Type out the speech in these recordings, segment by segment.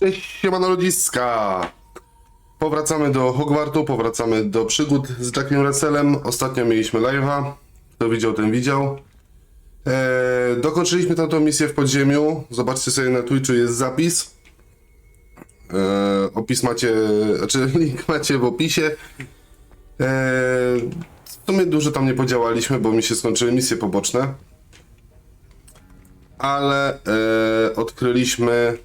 Cześć, siemano ludziska! Powracamy do Hogwartu, powracamy do przygód z Jackiem Russellem. Ostatnio mieliśmy live'a, kto widział, ten widział. Dokończyliśmy tamtą misję w podziemiu. Zobaczcie sobie na Twitchu, jest zapis. Opis macie, znaczy link macie w opisie. W sumie dużo tam nie podziałaliśmy, bo mi się skończyły misje poboczne. Ale odkryliśmy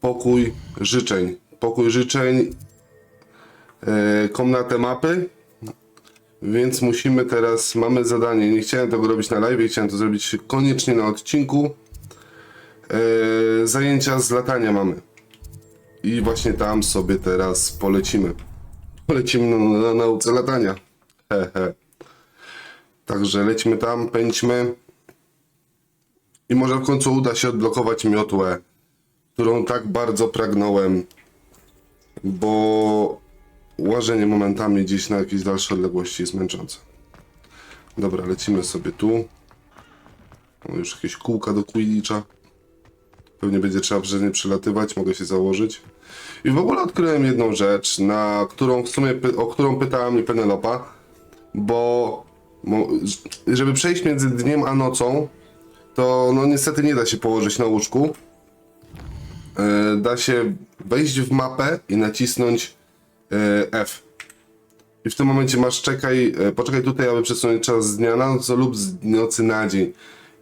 pokój życzeń. Pokój życzeń, komnatę mapy, więc musimy teraz, mamy zadanie, nie chciałem tego robić na live, chciałem to zrobić koniecznie na odcinku. Zajęcia z latania mamy i właśnie tam sobie teraz polecimy. Polecimy na nauce latania. Także lecimy tam, pędźmy i może w końcu uda się odblokować miotłę, którą tak bardzo pragnąłem, bo łażenie momentami gdzieś na jakieś dalsze odległości jest męczące. Dobra, lecimy sobie tu. O, już jakieś kółka do Quidditcha. Pewnie będzie trzeba przez nie przelatywać, mogę się założyć. I w ogóle odkryłem jedną rzecz, na którą w sumie o którą pytała mnie Penelopa, bo żeby przejść między dniem a nocą, to no niestety nie da się położyć na łóżku. Da się wejść w mapę i nacisnąć F. I w tym momencie masz poczekaj tutaj, aby przesunąć czas z dnia na noc lub z nocy na dzień.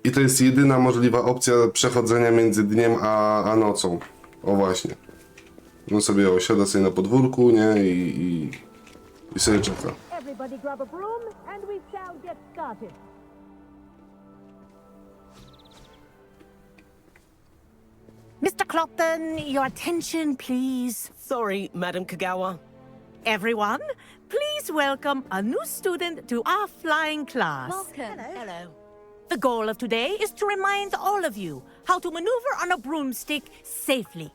I to jest jedyna możliwa opcja przechodzenia między dniem a nocą. O właśnie. No sobie osiada sobie na podwórku, nie? I sobie czeka. Everybody grab a broom and we shall get started. Mr. Clopton, your attention, please. Sorry, Madam Kagawa. Everyone, please welcome a new student to our flying class. Welcome. Hello. The goal of today is to remind all of you how to maneuver on a broomstick safely,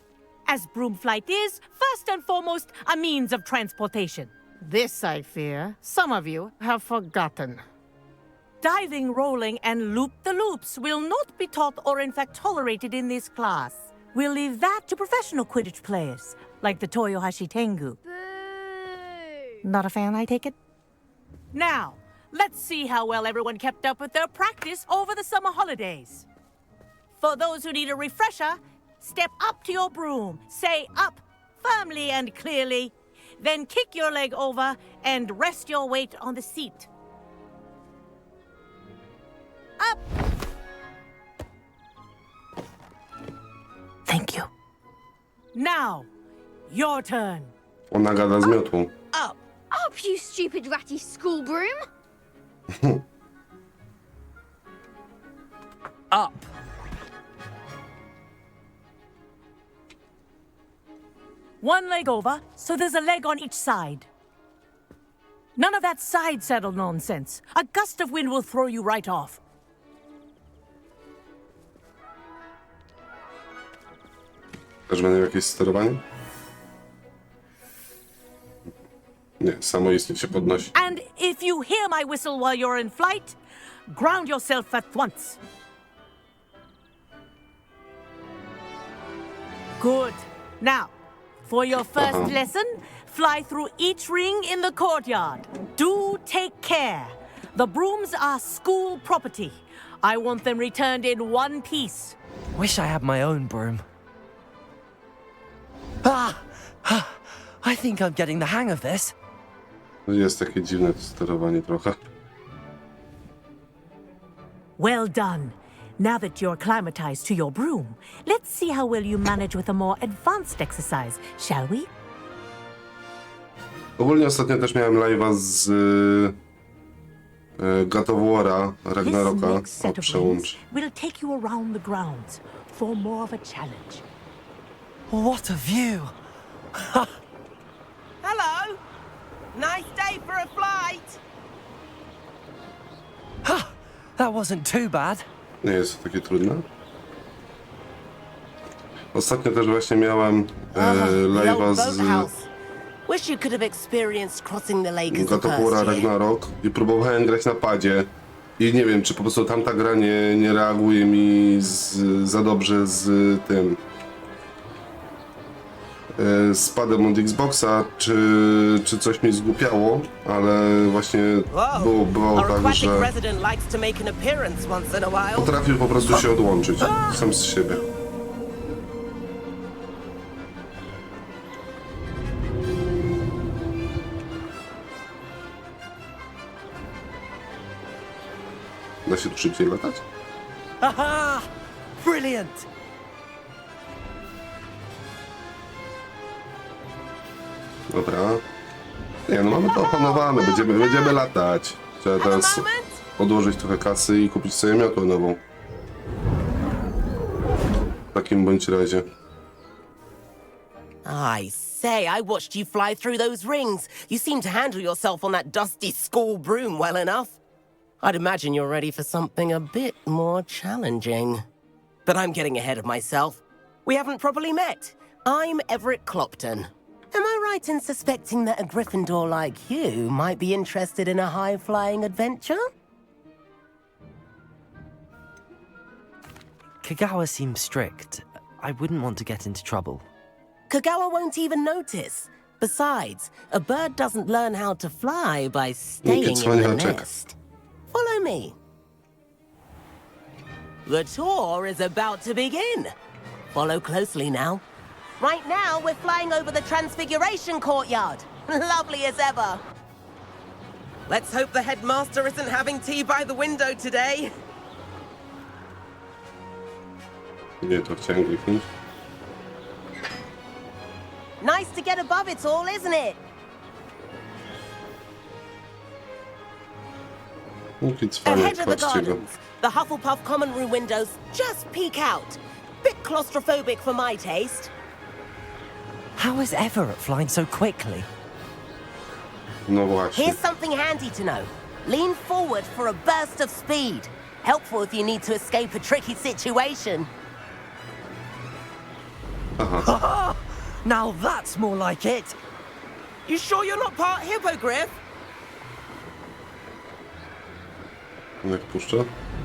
as broom flight is, first and foremost, a means of transportation. This, I fear, some of you have forgotten. Diving, rolling, and loop-the-loops will not be taught or in fact tolerated in this class. We'll leave that to professional Quidditch players, like the Toyohashi Tengu. Not a fan, I take it? Now, let's see how well everyone kept up with their practice over the summer holidays. For those who need a refresher, step up to your broom, say up firmly and clearly, then kick your leg over and rest your weight on the seat. Up! Thank you. Now, your turn. Ona gada z miotłą. Up. Up, you stupid ratty school broom! Up. One leg over, so there's a leg on each side. None of that side saddle nonsense. A gust of wind will throw you right off. Też będę jakieś sterowanie? Nie, samoistnie się podnosi. And if you hear my whistle while you're in flight, ground yourself at once. Good. Now, for your first lesson, fly through each ring in the courtyard. Do take care. The brooms are school property. I want them returned in one piece. Wish I had my own broom. I think I'm getting the hang of this. Jest takie dziwne to sterowanie trochę. Well done. Now that you're acclimatized to your broom, let's see how well you manage with a more advanced exercise, shall we? Ogólnie ostatnio też miałem live'a z God of War'a, This Ragnaroka. next O, set of przełącz. rings will take you around the grounds for more of a challenge. What a view. Hello. Nice day for a flight. That wasn't too bad. Nie jest to takie trudne. Ostatnio też właśnie miałem live'a z Wish you could have experienced crossing the lake as the God of first War'a year. Ragnarok i próbowałem grać na padzie. I nie wiem, czy po prostu tamta gra nie reaguje mi za dobrze z tym. spadłem od Xboxa, czy coś mi zgłupiało, ale właśnie było Our tak, aquatic że resident likes to make an appearance once in a while. potrafił po prostu się odłączyć sam z siebie. Da się tu szybciej latać? Aha! Brilliant! Dobra. Nie, no mamy to opanowane, będziemy latać. Trzeba teraz odłożyć trochę kasy i kupić sobie miotłę nową. W takim bądź razie. I say, I watched you fly through those rings. You seem to handle yourself on that dusty school broom well enough. I'd imagine you're ready for something a bit more challenging. But I'm getting ahead of myself. We haven't properly met. I'm Everett Clopton. Am I right in suspecting that a Gryffindor like you might be interested in a high-flying adventure? Kagawa seems strict. I wouldn't want to get into trouble. Kagawa won't even notice. Besides, a bird doesn't learn how to fly by staying in the nest. Follow me. The tour is about to begin. Follow closely now. Right now, we're flying over the Transfiguration Courtyard. Lovely as ever. Let's hope the headmaster isn't having tea by the window today. Nie, to chciałem kliknąć. Nice to get above it all, isn't it? Jaki cwaniak, Ahead of the patrzcie go. gardens, the Hufflepuff common room windows just peek out. Bit claustrophobic for my taste. How is Everett flying so quickly? No właśnie. Here's something handy to know. Lean forward for a burst of speed. Helpful if you need to escape a tricky situation. Now that's more like it! You sure you're not part hippogriff? Jak puszczę?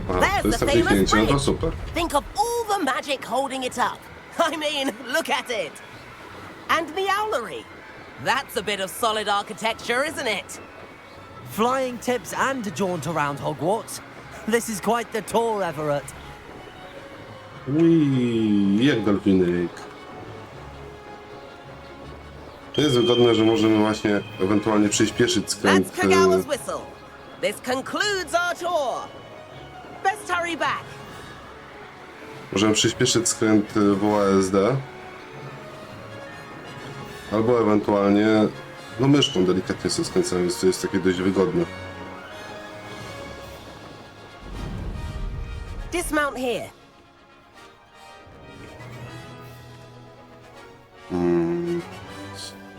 Aha, There's to jest the takie famous zdjęcie, no to bridge. super. Think of all the magic holding it up. I mean, look at it. And the owlery. That's a bit of solid architecture, isn't it? Flying tips and a jaunt around Hogwarts. This is quite the tour, Everett. Ui, jak delfinek. To jest wygodne, że możemy właśnie ewentualnie przyspieszyć skręt. That's Kagawa's whistle. This concludes our tour. Best hurry back. Możemy przyspieszyć skręt w OASD. Albo ewentualnie no myszką delikatnie sobie skręcamy, więc to jest takie dość wygodne. Dismount here.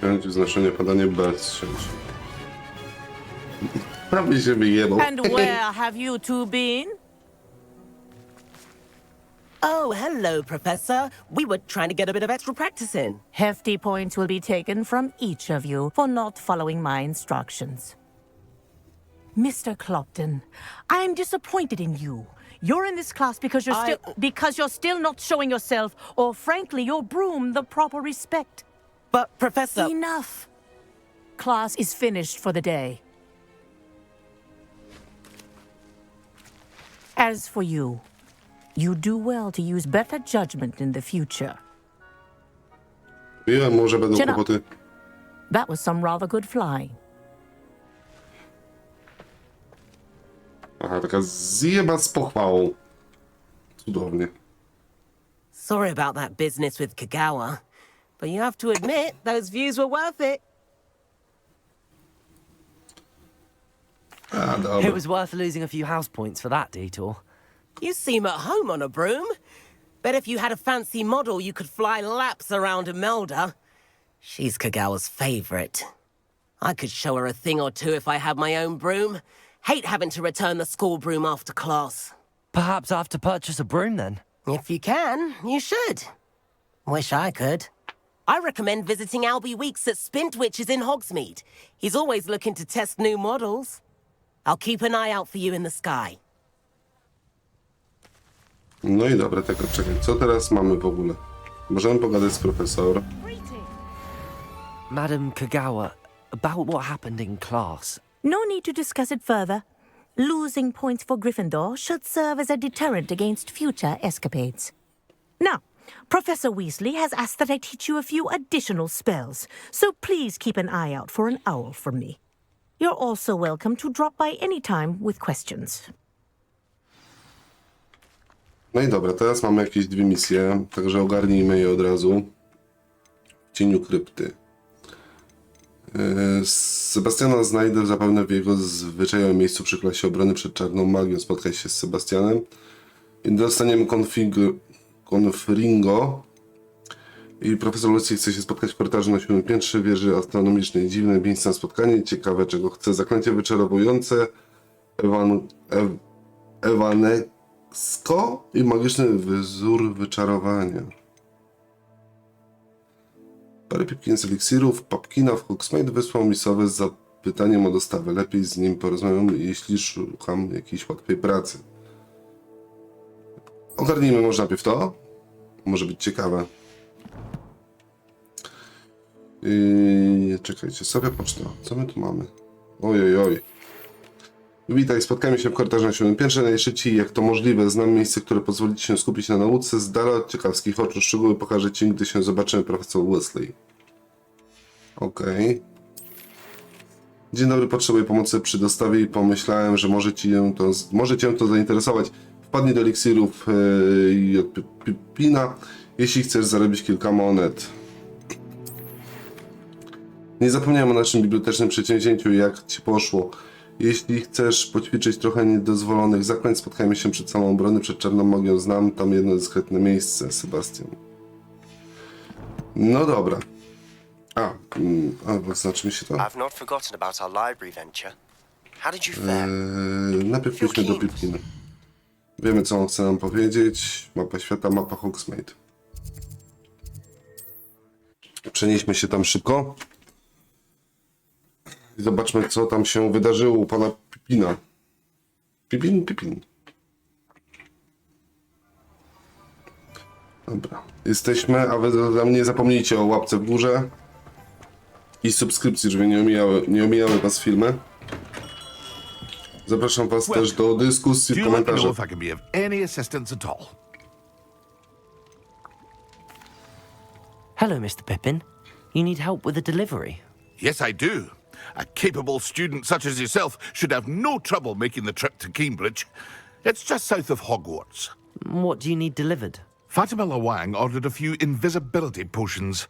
Wziąć znaczenie padanie bez wziąć. Prawie się wyjebał. And where have you two been? Oh, hello, Professor. We were trying to get a bit of extra practice in. Hefty points will be taken from each of you for not following my instructions. Mr. Clopton, I'm disappointed in you. You're in this class because you're still not showing yourself, or frankly, your broom the proper respect. But, Professor... Enough. Class is finished for the day. As for you, you do well to use better judgment in the future. Wiem, może będą Chin up. kłopoty. That was some rather good flying. Aha, taka zjeba z pochwałą. Cudownie. Sorry about that business with Kagawa, but you have to admit those views were worth it. A, dobra. It was worth losing a few house points for that detour. You seem at home on a broom. Bet if you had a fancy model, you could fly laps around Imelda. She's Kagawa's favorite. I could show her a thing or two if I had my own broom. Hate having to return the school broom after class. Perhaps I have to purchase a broom then. If you can, you should. Wish I could. I recommend visiting Albie Weeks at Spintwitches in Hogsmeade. He's always looking to test new models. I'll keep an eye out for you in the sky. No i dobra, czekaj, co teraz mamy w ogóle? Możemy pogadać z profesor. Madam Kagawa, about what happened in class. No need to discuss it further. Losing points for Gryffindor should serve as a deterrent against future escapades. Now, Professor Weasley has asked that I teach you a few additional spells, so please keep an eye out for an owl from me. You're also welcome to drop by any time with questions. No i dobra, teraz mamy jakieś 2 misje, także ogarnijmy je od razu. W cieniu krypty. Sebastiana znajdę zapewne w jego zwyczajowym miejscu przy klasie obrony przed czarną magią. Spotkaj się z Sebastianem i dostaniemy konfringo. I profesor Lucy chce się spotkać w korytarzu na 7. piętrze wieży astronomicznej. Dziwne miejsce na spotkanie, ciekawe czego chce. Zaklęcie wyczarowujące, ewanecko i magiczny wzór wyczarowania. Parę Pipkin z eliksirów. Papkina w Hogsmeade wysłał mi sowę z zapytaniem o dostawę. Lepiej z nim porozmawiam, jeśli szukam jakiejś łatwej pracy. Ogarnijmy może najpierw to. Może być ciekawe. Czekajcie, sobie poczta. Co my tu mamy? Oj. Witaj, spotkajmy się w korytarzu na 7. piętrze. Najszybciej jak to możliwe. Znam miejsce, które pozwoli ci się skupić na nauce. Z dala od ciekawskich oczu. Szczegóły pokażę ci, gdy się zobaczymy, profesor Weasley. Okej. Dzień dobry, potrzebuję pomocy przy dostawie i pomyślałem, że może cię to zainteresować. Wpadnij do eliksirów i od Pipina, jeśli chcesz zarobić kilka monet. Nie zapomniałem o naszym bibliotecznym przedsięwzięciu, jak ci poszło. Jeśli chcesz poćwiczyć trochę niedozwolonych zaklęć, spotkajmy się przed samą obrony, przed czarną magią. Znam tam jedno dyskretne miejsce, Sebastian. No dobra. Znaczy mi się to. I've not forgotten about our library venture. How did you fare? Najpierw pójdźmy do Pipkina. Wiemy, co on chce nam powiedzieć. Mapa świata, mapa Hogsmeade. Przenieśmy się tam szybko. I zobaczmy, co tam się wydarzyło u pana Pipina. Pipin. Dobra, jesteśmy, a wy nie zapomnijcie o łapce w górze i subskrypcji, żeby nie omijały was filmy. Zapraszam was też do dyskusji w komentarzach. Hello, Mr. Pippin. You need help with the delivery? Yes, I do. A capable student such as yourself should have no trouble making the trip to Cambridge. It's just south of Hogwarts. What do you need delivered? Fatima Lawang ordered a few invisibility potions.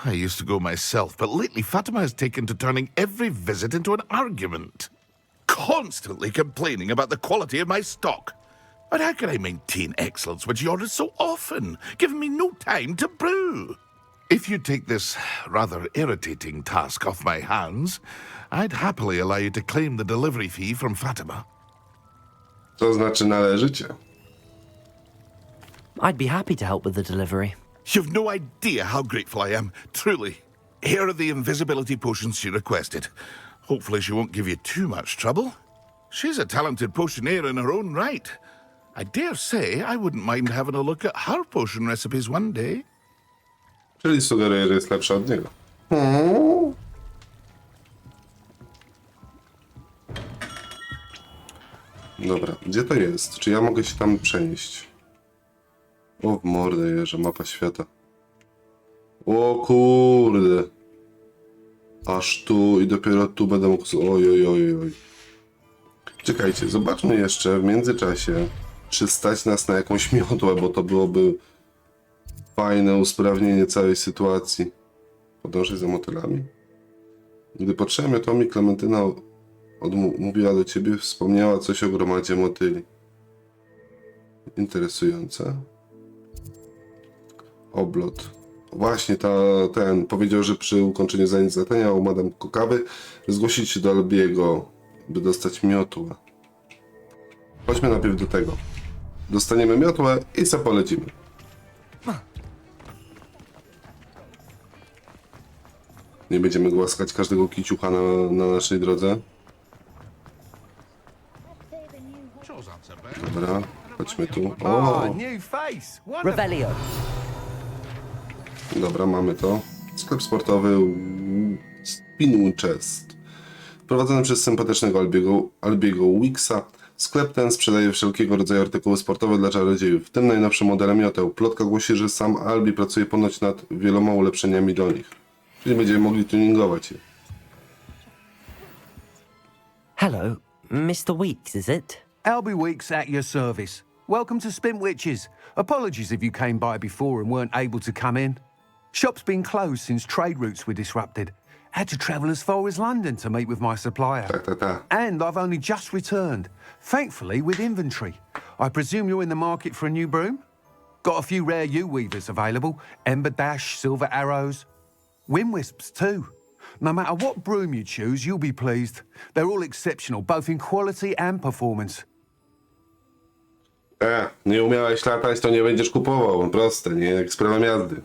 I used to go myself, but lately Fatima has taken to turning every visit into an argument. Constantly complaining about the quality of my stock. But how can I maintain excellence when she orders so often, giving me no time to brew? If you take this rather irritating task off my hands, I'd happily allow you to claim the delivery fee from Fatima. To znaczy należycie. I'd be happy to help with the delivery. You've no idea how grateful I am, truly. Here are the invisibility potions she requested. Hopefully she won't give you too much trouble. She's a talented potioneer in her own right. I dare say I wouldn't mind having a look at her potion recipes one day. Czyli sugeruję, że jest lepsza od niego. Dobra, gdzie to jest? Czy ja mogę się tam przenieść? O, w mordę jeżdżę, mapa świata. O kurde. Aż tu i dopiero tu będę mógł... Oj. Czekajcie, zobaczmy jeszcze w międzyczasie, czy stać nas na jakąś miotłę, bo to byłoby fajne usprawnienie całej sytuacji. Podążaj za motylami. Gdy patrzyłem miotłami, Klementyna mówiła do ciebie, wspomniała coś o gromadzie motyli. Interesujące. Oblot. Właśnie ten powiedział, że przy ukończeniu zajęć zadania u Madame Kokawy zgłosić się do Albiego, by dostać miotłę. Chodźmy najpierw do tego. Dostaniemy miotłę i se polecimy. Nie będziemy głaskać każdego kiciucha na naszej drodze. Dobra, chodźmy tu. O! Revelio. Dobra, mamy to. Sklep sportowy, Spin Chest. Prowadzony przez sympatycznego Albiego Wicksa, sklep ten sprzedaje wszelkiego rodzaju artykuły sportowe dla czarodziejów, w tym najnowsze modele mioteł. Plotka głosi, że sam Albi pracuje ponoć nad wieloma ulepszeniami do nich. Czyli będziemy mogli tuningować je. Hello, Mr. Weeks, is it? Albie Weeks at your service. Welcome to Spintwitches. Apologies if you came by before and weren't able to come in. Shop's been closed since trade routes were disrupted. Had to travel as far as London to meet with my supplier. Tak. And I've only just returned, thankfully with inventory. I presume you're in the market for a new broom? Got a few rare U-weavers available. Ember Dash, Silver Arrows. Wind Wisps too. No matter what broom you choose, you'll be pleased. They're all exceptional, both in quality and performance. Nie umiałeś latać, to nie będziesz kupował. Proste, nie? Jak z prawem jazdy.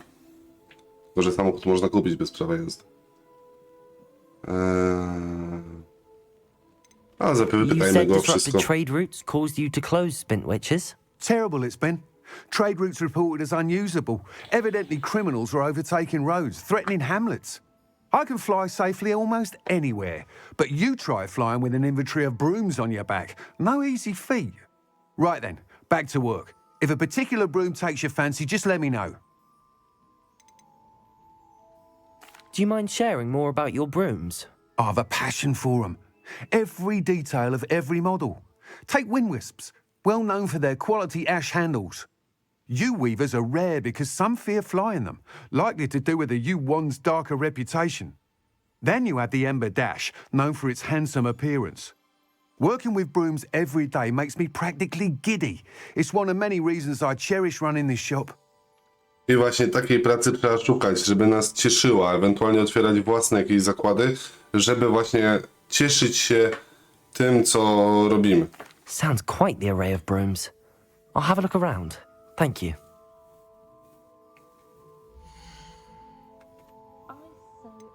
Tylko, że samochód można kupić bez prawa jazdy. A You zapytajmy said go o disrupted wszystko. trade routes caused you to close Spintwitches? Terrible it's been. Trade routes reported as unusable. Evidently criminals are overtaking roads, threatening hamlets. I can fly safely almost anywhere, but you try flying with an inventory of brooms on your back. No easy feat. Right then, back to work. If a particular broom takes your fancy, just let me know. Do you mind sharing more about your brooms? I have a passion for them. Every detail of every model. Take Wind Wisps, well known for their quality ash handles. U-weavers are rare because some fear flying them, likely to do with the U-wand's darker reputation. Then you have the Ember Dash, known for its handsome appearance. Working with brooms every day makes me practically giddy. It's one of many reasons I cherish running this shop. I właśnie takiej pracy trzeba szukać, żeby nas cieszyła, ewentualnie otwierać własne jakieś zakłady, żeby właśnie cieszyć się tym, co robimy. Sounds quite the array of brooms. I'll have a look around. Thank you.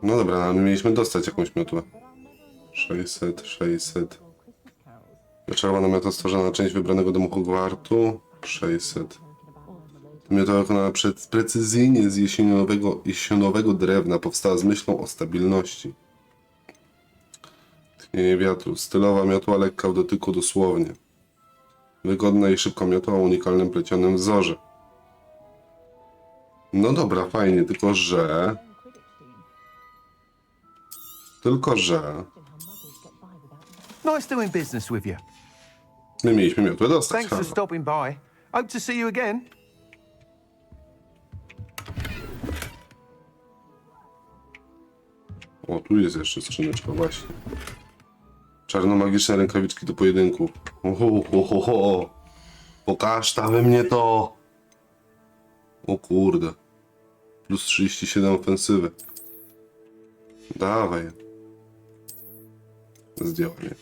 No dobra, ale my mieliśmy dostać jakąś miotłę. 600. Czerwona miotła stworzona na część wybranego domu Hogwartu. 600. Miotła wykonana precyzyjnie z jesionowego drewna, powstała z myślą o stabilności. Tchnienie wiatru. Stylowa miotła, lekka w dotyku dosłownie. Wygodna i szybka miotła o unikalnym plecionym wzorze. No dobra, fajnie, tylko że... Nice doing business with you. My mieliśmy miotłę dostać. Thanks for stopping by. Hope to see you again. O, tu jest jeszcze skrzyneczka, właśnie. Czarnomagiczne rękawiczki do pojedynku. Oho. Pokażmy mnie to. O kurde. Plus 37 ofensywy. Dawaj. Zdjąłem je.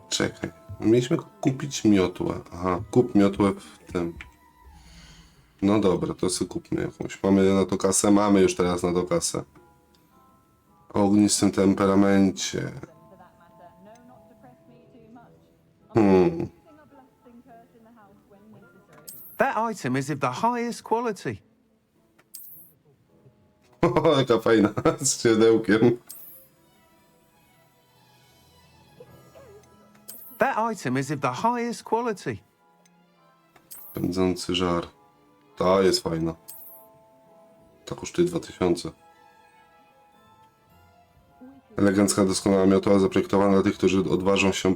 Czekaj. Mieliśmy kupić miotłę. Aha, kup miotłę w tym. No dobra, to sobie kupmy jakąś. Mamy na to kasę? Mamy już teraz na to kasę. O ognistym temperamencie. That item is of the highest quality. O, jaka fajna, z siodełkiem. That item is of the highest quality. Pędzący żar. Ta jest fajna. Ta kosztuje 2000. Elegancka, doskonała miotła zaprojektowana dla tych, którzy odważą się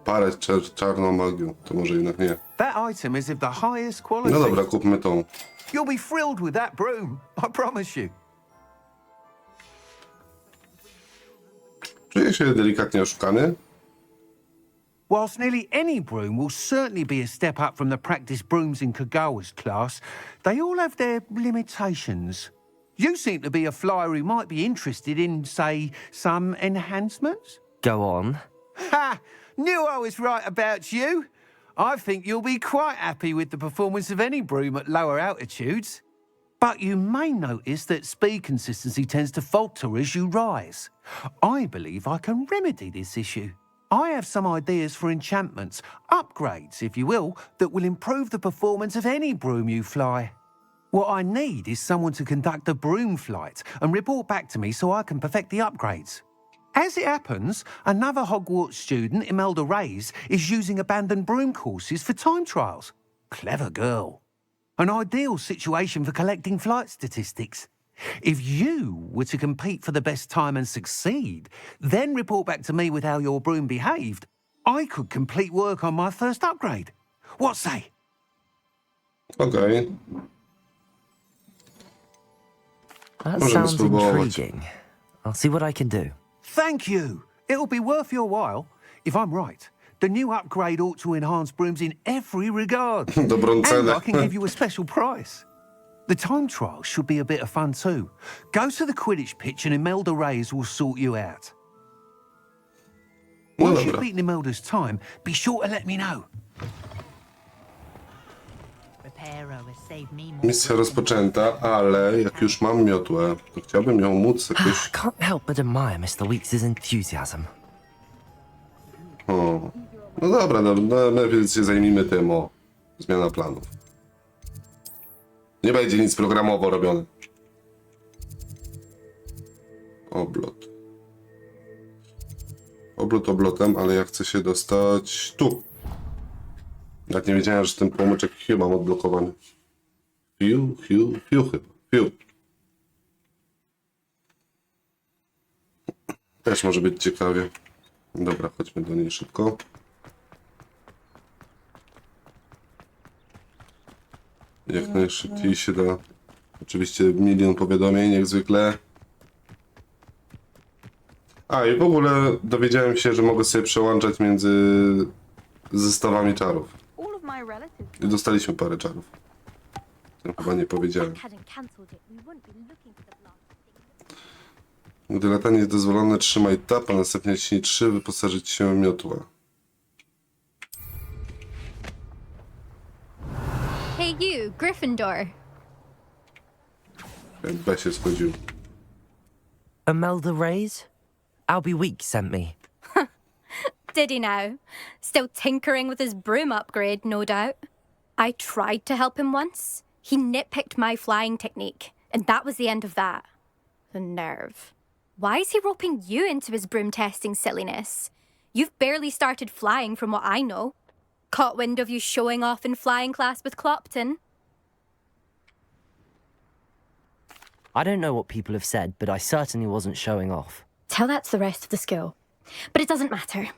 parać czarną magią. To może jednak nie. That item is of the highest quality. No dobra, kupmy tą. You'll be thrilled with that broom, I promise you. Czuję się delikatnie oszukany. Whilst nearly any broom will certainly be a step up from the practice brooms in Kagawa's class, they all have their limitations. You seem to be a flyer who might be interested in, say, some enhancements? Go on. Ha! Knew I was right about you. I think you'll be quite happy with the performance of any broom at lower altitudes. But you may notice that speed consistency tends to falter as you rise. I believe I can remedy this issue. I have some ideas for enchantments, upgrades, if you will, that will improve the performance of any broom you fly. What I need is someone to conduct a broom flight and report back to me so I can perfect the upgrades. As it happens, another Hogwarts student, Imelda Reyes, is using abandoned broom courses for time trials. Clever girl. An ideal situation for collecting flight statistics. If you were to compete for the best time and succeed, then report back to me with how your broom behaved, I could complete work on my first upgrade. What say? Okej. That Możemy sounds spróbować. intriguing. I'll see what I can do. Thank you. It'll be worth your while. If I'm right, the new upgrade ought to enhance brooms in every regard. Dobrą And cenę. I can give you a special price. The time trial should be a bit of fun too. Go to the Quidditch pitch and Imelda Reyes will sort you out. No Once you've dobra. beaten Imelda's time, be sure to let me know. Misja rozpoczęta, ale jak już mam miotłę, to chciałbym ją móc jakoś... Can't help but admire Mr. Weeks' enthusiasm. O. No dobra, no, najpierw się zajmijmy tym, o. Zmiana planów. Nie będzie nic programowo robione. Oblot. Oblot oblotem, ale ja chcę się dostać tu. Jak nie wiedziałem, że ten płomyczek Hugh mam odblokowany. Hugh chyba. Hugh. Też może być ciekawie. Dobra, chodźmy do niej szybko. Jak najszybciej się da. Oczywiście milion powiadomień, jak zwykle. A i w ogóle dowiedziałem się, że mogę sobie przełączać między zestawami czarów. All of my relatives. I dostaliśmy parę czarów. Tym chyba nie powiedziałem. Hadn't cancelled it, we wouldn't be looking for the blast. Gdy latanie jest dozwolone, trzymaj tab, a następnie ciśnij 3, wyposażyć się w miotłę. Hey you, Gryffindor. B się schodził. Imelda Reyes? Albie Weeks sent me. Did he now? Still tinkering with his broom upgrade, no doubt. I tried to help him once. He nitpicked my flying technique, and that was the end of that. The nerve. Why is he roping you into his broom testing silliness? You've barely started flying from what I know. Caught wind of you showing off in flying class with Clopton. I don't know what people have said, but I certainly wasn't showing off. Tell that to the rest of the school. But it doesn't matter.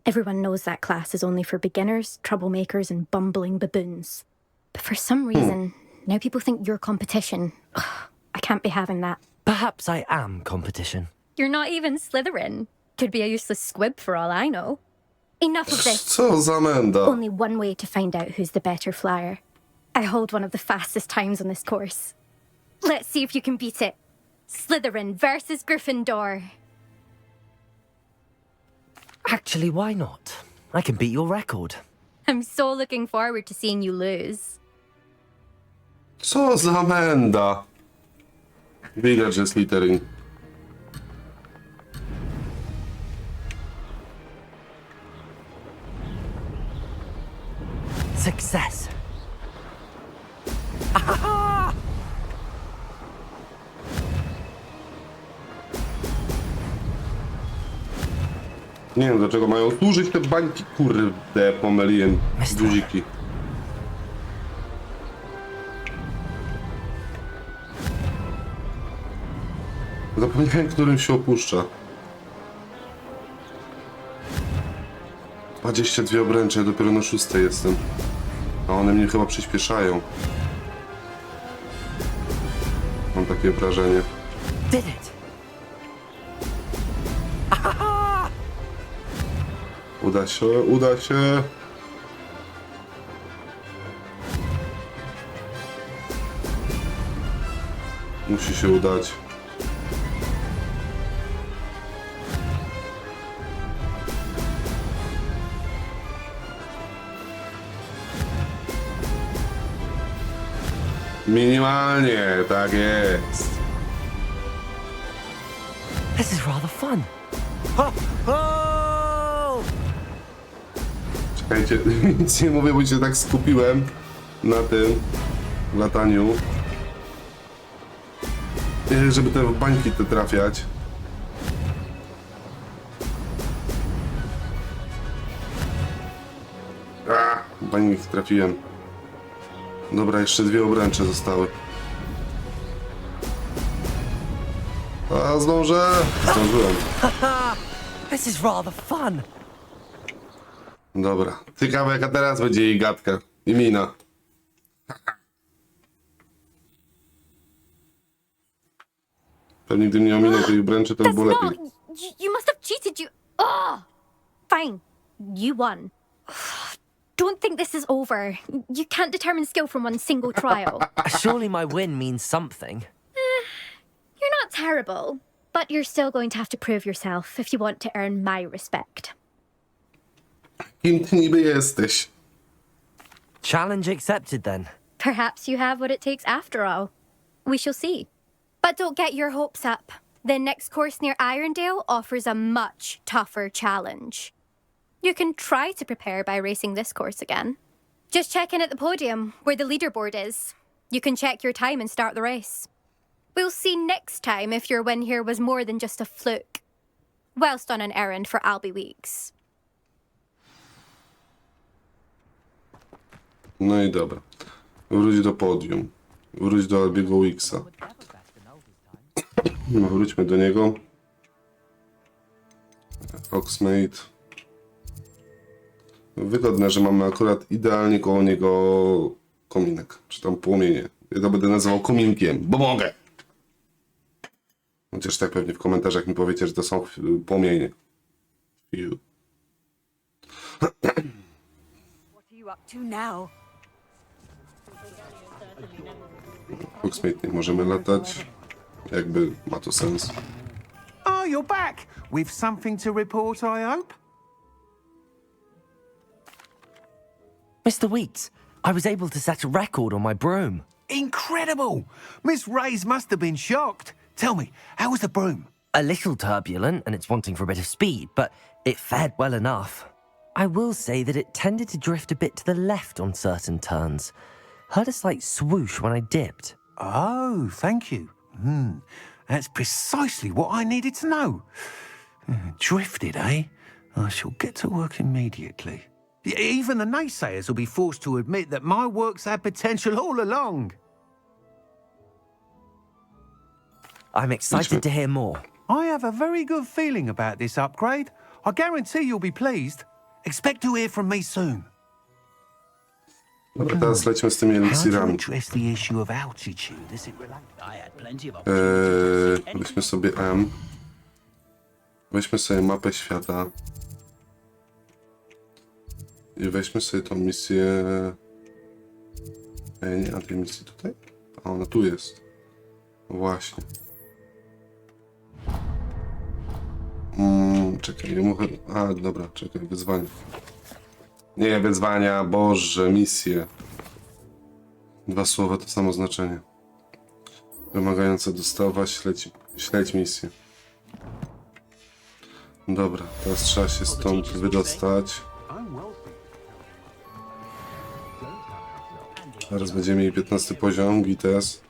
Everyone knows that class is only for beginners, troublemakers, and bumbling baboons. But for some reason, now people think you're competition. Ugh, I can't be having that. Perhaps I am competition. You're not even Slytherin. Could be a useless squib for all I know. Enough of this. Co za menda? Only one way to find out who's the better flyer. I hold one of the fastest times on this course. Let's see if you can beat it. Slytherin versus Gryffindor. Actually, why not? I can beat your record. I'm so looking forward to seeing you lose. Co za menda? Widać, że jest Slytherin. Success. Nie wiem, dlaczego mają służyć te bańki. Kurde, pomyliłem guziki. Zapomniałem, którym się opuszcza. 22 obręcze, ja dopiero na 6 jestem. A one mnie chyba przyspieszają. Mam takie wrażenie. Did it. Uda się, uda się. Musi się udać. Minimalnie, tak jest. This is rather fun. Ho, ho! Czekajcie, nic nie mówię, bo się tak skupiłem na tym lataniu. żeby te bańki te trafiać. Bańki trafiłem. Dobra, jeszcze 2 obręcze zostały. A zdążę? Zdążyłem. This is rather fun. Dobra, ciekawe jaka teraz będzie jej gadka i mina. Pewnie gdybym nie ominął tej obręczy, to by było That's lepiej. not. You must have cheated. Oh! Fine. You won. Don't think this is over. You can't determine skill from one single trial. Surely my win means something. You're not terrible, but you're still going to have to prove yourself if you want to earn my respect. Kim ty niby jesteś? Challenge accepted then. Perhaps you have what it takes after all. We shall see. But don't get your hopes up. The next course near Irondale offers a much tougher challenge. You can try to prepare by racing this course again. Just check in at the podium, where the leaderboard is. You can check your time and start the race. We'll see next time if your win here was more than just a fluke. Whilst on an errand for Albie Weeks. No i dobra. Wróć do podium. Wróć do Albiego Wicksa. No, wróćmy do niego. Hogsmeade. Wygodne, że mamy akurat idealnie koło niego kominek, czy tam płomienie. Ja to będę nazywał kominkiem, bo mogę. Chociaż tak pewnie w komentarzach mi powiecie, że to są płomienie. Fiu. What are you up to now? Hogsmeade nie możemy latać. Jakby ma to sens. Oh, you're back! With something to report, I hope? Mr. Weeks, I was able to set a record on my broom. Incredible! Miss Reyes must have been shocked. Tell me, how was the broom? A little turbulent and it's wanting for a bit of speed, but it fared well enough. I will say that it tended to drift a bit to the left on certain turns. Heard a slight swoosh when I dipped. Oh, thank you. That's precisely what I needed to know. Drifted, eh? I shall get to work immediately. Even the naysayers will be forced to admit that my work's had potential all along. I'm excited to hear more. I have a very good feeling about this upgrade. I guarantee you'll be pleased. Expect to hear from me soon. Dobra, teraz lećmy z tymi How to eliksirami. address the issue of altitude as it Weźmy sobie M. Weźmy sobie mapę świata. I weźmy sobie tą misję... nie ma tej misji tutaj? A ona tu jest. Właśnie. Czekaj, nie mogę... A, dobra, czekaj, wyzwania. Nie, wyzwania, Boże, misje. 2 słowa, to samo znaczenie. Wymagająca dostawa, śledź misję. Dobra, teraz trzeba się stąd wydostać. Teraz będziemy mieli 15 poziom, gites.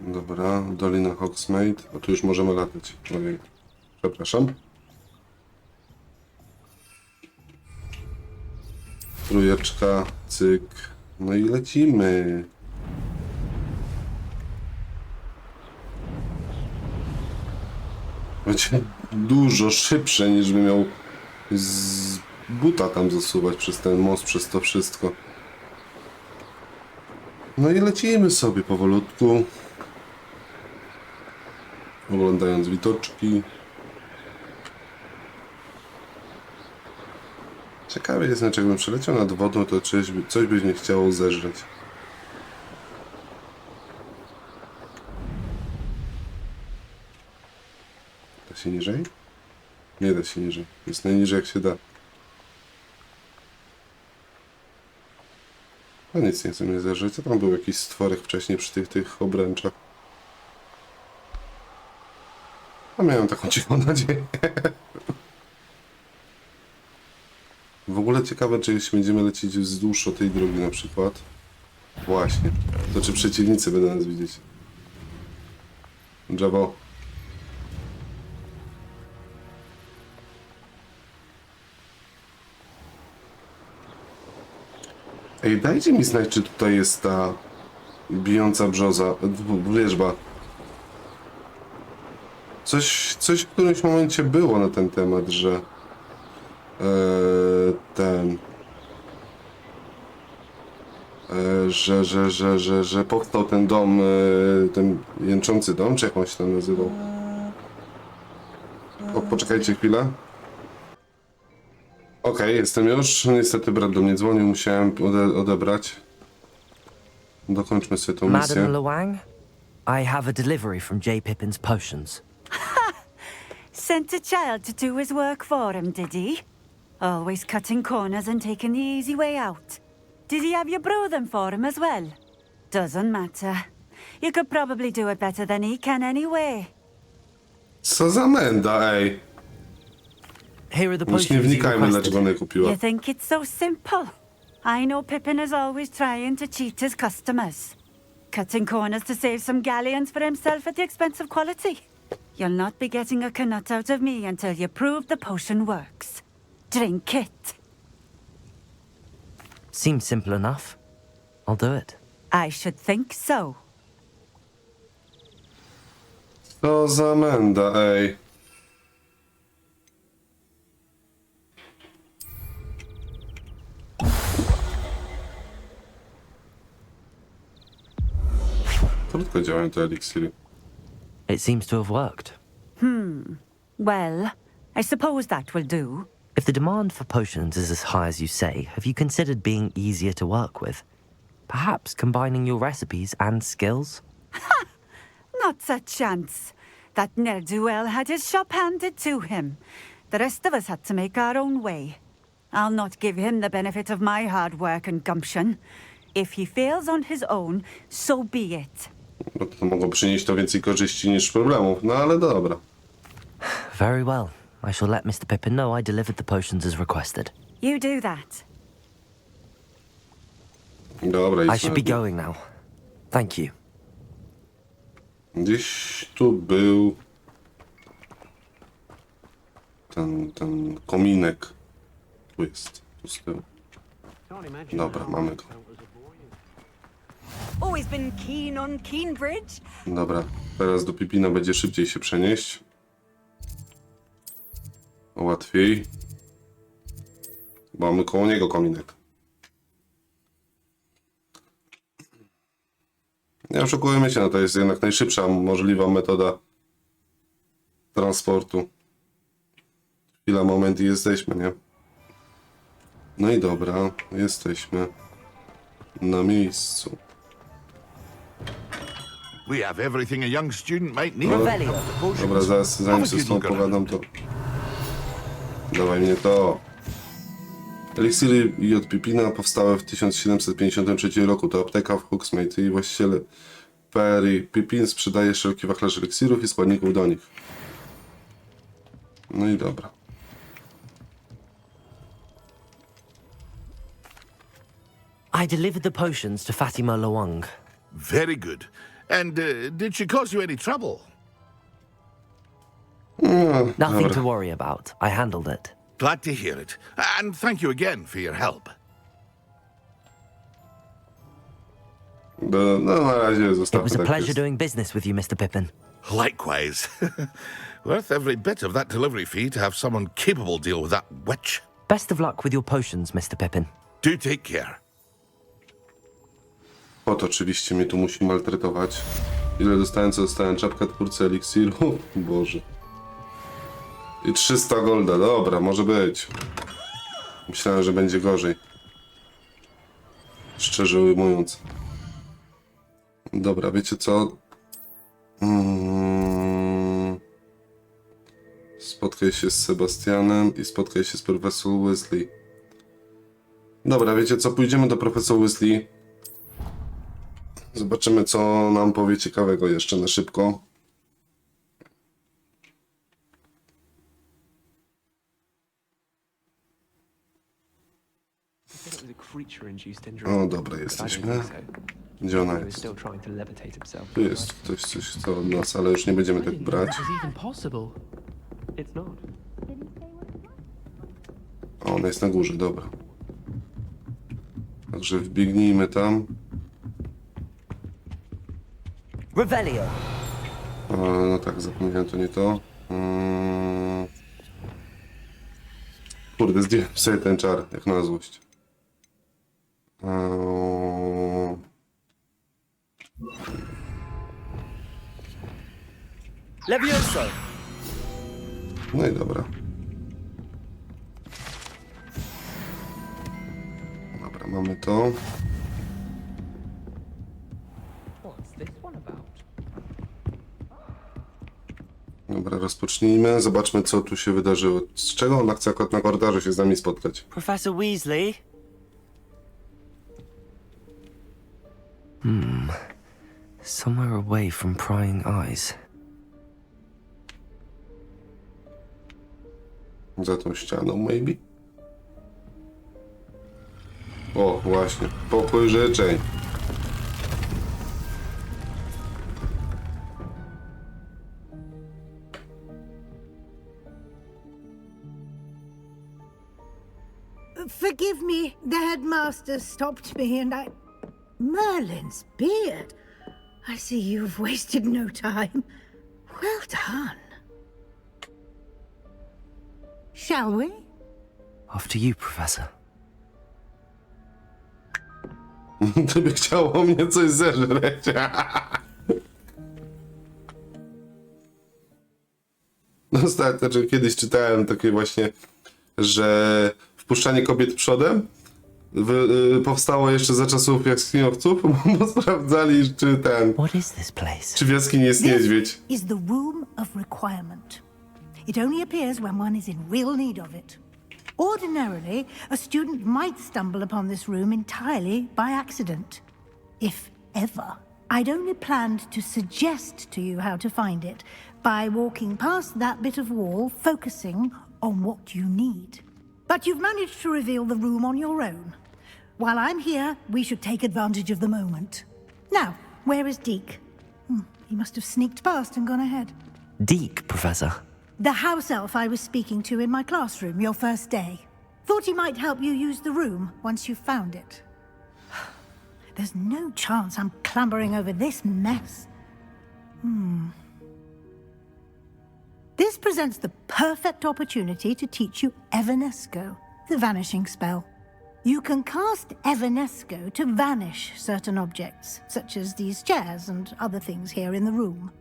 Dobra, Dolina Hogsmeade. A tu już możemy latać. Ojej. Przepraszam. Trójeczka, cyk. No i lecimy. Będzie dużo szybsze, niż by miał z buta tam zasuwać przez ten most, przez to wszystko. No i lecimy sobie powolutku. Oglądając widoczki. Ciekawe jest, jakbym przeleciał nad wodą, to coś by mnie chciało zeżreć. Da się niżej? Nie da się niżej. Jest najniżej jak się da. No nic nie chce mnie zeżreć. Co tam był jakiś stworek wcześniej przy tych obręczach? A miałem taką cichą nadzieję. W ogóle ciekawe, czy jeśli będziemy lecieć wzdłuż tej drogi na przykład, Właśnie. To czy przeciwnicy będą nas widzieć? Drzewo. Ej, dajcie mi znać, czy tutaj jest ta bijąca brzoza, wierzba. Coś w którymś momencie było na ten temat, że że powstał ten dom, ten jęczący dom, czy jak on się tam nazywał? Poczekajcie chwilę. Okej, jestem już. Niestety brat do mnie dzwonił, musiałem odebrać. Dokończmy sobie tą misję. Madam Luang, I have a delivery from J. Pippin's potions. Sent a child to do his work for him, did he? Always cutting corners and taking the easy way out. Did he have you brew them for him as well? Doesn't matter. You could probably do it better than he can anyway. Co za menda, ej. Here are the Już potions nie you wnikajmy, requested. dlaczego ona je kupiła. You think it's so simple? I know Pippin is always trying to cheat his customers. Cutting corners to save some galleons for himself at the expense of quality. You'll not be getting a canut out of me until you prove the potion works. Drink it. Seems simple enough. I'll do it. I should think so. Co za menda, ej. Krótko działają te eliksiry. It seems to have worked. Well, I suppose that will do. If the demand for potions is as high as you say, have you considered being easier to work with? Perhaps combining your recipes and skills? Not a chance. That ne'er-do-well had his shop handed to him. The rest of us had to make our own way. I'll not give him the benefit of my hard work and gumption. If he fails on his own, so be it. Bo to mogło przynieść to więcej korzyści niż problemów, no ale dobra. Very well. I shall let Mr. Pippin know I delivered the potions as requested. You do that. Dobra, I idźmy. should be going now. Thank you. Gdzieś tu był ten kominek. Tu jest, tu z tyłu. Dobra, mamy go. Always been keen on Keenbridge. Dobra, teraz do Pippina będzie szybciej się przenieść. Łatwiej. Bo mamy koło niego kominek. Nie oszukujmy się, no to jest jednak najszybsza możliwa metoda transportu. Chwila, moment i jesteśmy, nie? No i dobra, jesteśmy na miejscu. We have everything a young student might need. Revelio. Dobra, zanim się z tą opowiadam, to dawaj mnie to. Eliksiry J. Pippina powstały w 1753 roku. To apteka w Hogsmeade i właściciel Perry Pippin sprzedaje wszelki wachlarz eliksirów i składników do nich. No i dobra. I delivered the potions to Fatima Luang. Very good. And did she cause you any trouble? Nothing to worry about. I handled it. Glad to hear it. And thank you again for your help. No na razie It zostawmy was a tak pleasure jest. doing business with you, Mr. Pippin. Likewise. Worth every bit of that delivery fee to have someone capable deal with that witch. Best of luck with your potions, Mr. Pippin. Do take care. Pot oczywiście mnie tu musi maltretować. Ile dostałem, co dostałem? Czapka twórcy eliksiru? Boże. I 300 golda, dobra, może być. Myślałem, że będzie gorzej. Szczerze ujmując. Dobra, wiecie co? Spotkaj się z Sebastianem i spotkaj się z profesorem Weasley. Dobra, wiecie co? Pójdziemy do profesora Weasley. Zobaczymy, co nam powie ciekawego jeszcze na szybko. O, dobra, jesteśmy. Gdzie ona jest? Tu jest ktoś, coś chce od nas, ale już nie będziemy tak brać. O, ona jest na górze, dobra. Także wbiegnijmy tam. Revelio. No tak, zapomniałem, to nie to. Kurde, zdjąłem sobie ten czar, jak na złość. Levioso. No i dobra. Dobra, mamy to. Dobra, rozpocznijmy. Zobaczmy, co tu się wydarzyło. Z czego ona chce akurat na korytarzu się z nami spotkać? Professor Weasley? Somewhere away from prying eyes. Za tą ścianą, maybe? O, właśnie. Pokój życzeń. Forgive me, the headmaster stopped me and Merlin's beard. I see you've wasted no time. Well done. Shall we? After you, Professor. Gdyby chciało mnie coś zeżreć. Ostatnio, znaczy kiedyś czytałem takie właśnie, że wpuszczanie kobiet przodem powstało jeszcze za czasów jaskiniowców, bo sprawdzali, czy What is this place? czy w jaskini jest niedźwiedź. This is the room of requirement. It only appears when one is in real need of it. Ordinarily, a student might stumble upon this room entirely by accident. If ever. I'd only planned to suggest to you how to find it by walking past that bit of wall, focusing on what you need. But you've managed to reveal the room on your own. While I'm here, we should take advantage of the moment. Now, where is Deke? He must have sneaked past and gone ahead. Deke, Professor. The house elf I was speaking to in my classroom your first day. Thought he might help you use the room once you've found it. There's no chance I'm clambering over this mess. This presents the perfect opportunity to teach you Evanesco, the vanishing spell. You can cast Evanesco to vanish certain objects, such as these chairs and other things here in the room.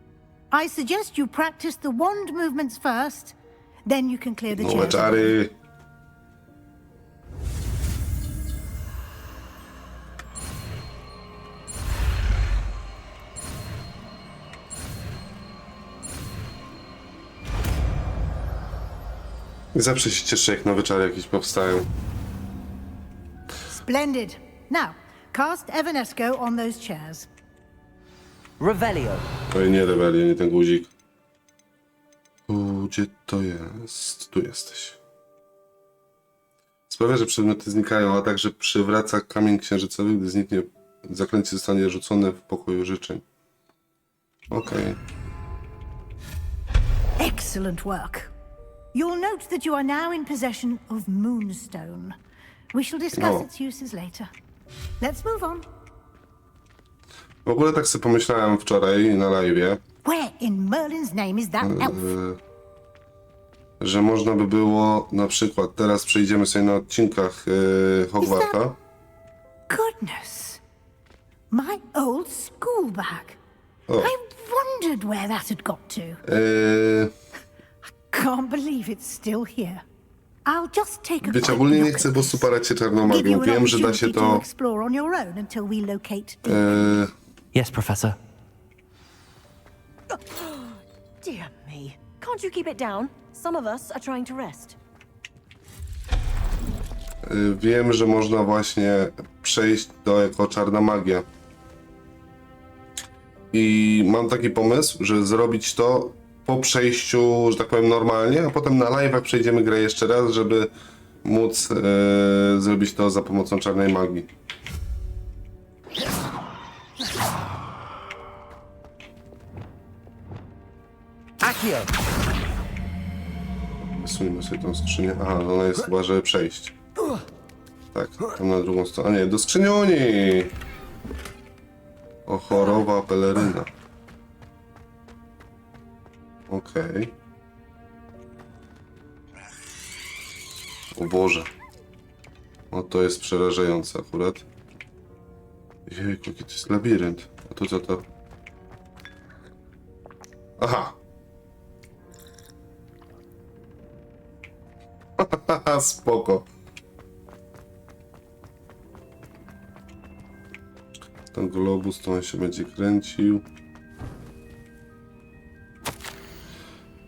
I suggest you practice the wand movements first, then you can clear the Nowe chairs. czary. Zawsze się cieszę, jak nowe czary jakieś powstają. Splendid. Now, cast Evanesco on those chairs. Revelio. Oj, nie rebelię, nie ten guzik. Gdzie to jest? Tu jesteś. Sprawia, że przedmioty znikają, a także przywraca kamień księżycowy, gdy zniknie, zaklęcie zostanie rzucone w pokoju życzeń. Okej. Excellent work. You'll note that you are now in possession of Moonstone. We shall discuss Oh. its uses later. Let's move on. W ogóle tak sobie pomyślałem wczoraj na live'ie, Where in Merlin's name is that elf? że można by było na przykład, teraz przejdziemy sobie na odcinkach Hogwarta. Goodness. My old school bag. O. I wondered where that had got to. Can't believe it's still here. I'll just take a Wiecie, quick ogólnie nie look chcę at po this. prostu parać się czarną Give magią. you an Wiem, że da się opportunity to to... explore on your own until we locate Yes, Professor. Dear me. Can't you keep it down? Some of us are trying to rest. Wiem, że można właśnie przejść to jako czarna magia. I mam taki pomysł, że zrobić to po przejściu, że tak powiem, normalnie, a potem na live'ach przejdziemy grę jeszcze raz, żeby móc zrobić to za pomocą czarnej magii. Accio! Wysuńmy sobie tą skrzynię. Aha, ona jest chyba, żeby przejść. Tak, tam na drugą stronę. A nie, do skrzynioni! Ochorowa peleryna. Okej. O Boże. No to jest przerażające akurat. Jejku, jaki to jest labirynt. A to co to? Aha! Spoko. Ten globus, to on się będzie kręcił.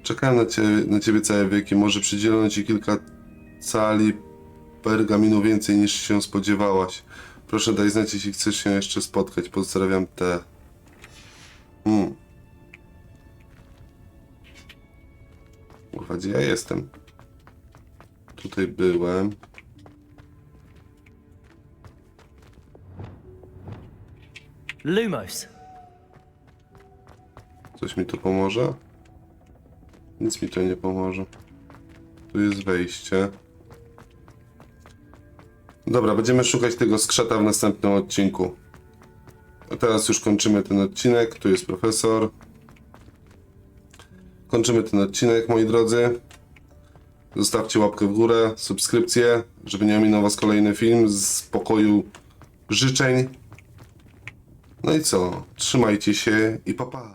Czekałem na ciebie całe wieki. Może przydzielono ci kilka cali pergaminu więcej niż się spodziewałaś. Proszę daj znać, jeśli chcesz się jeszcze spotkać. Pozdrawiam T. Kurwa, gdzie ja jestem? Tutaj byłem. Lumos. Coś mi to pomoże? Nic mi to nie pomoże. Tu jest wejście. Dobra, będziemy szukać tego skrzata w następnym odcinku. A teraz już kończymy ten odcinek. Tu jest profesor. Kończymy ten odcinek, moi drodzy. Zostawcie łapkę w górę, subskrypcję, żeby nie ominął was kolejny film z pokoju życzeń. No i co? Trzymajcie się i pa pa.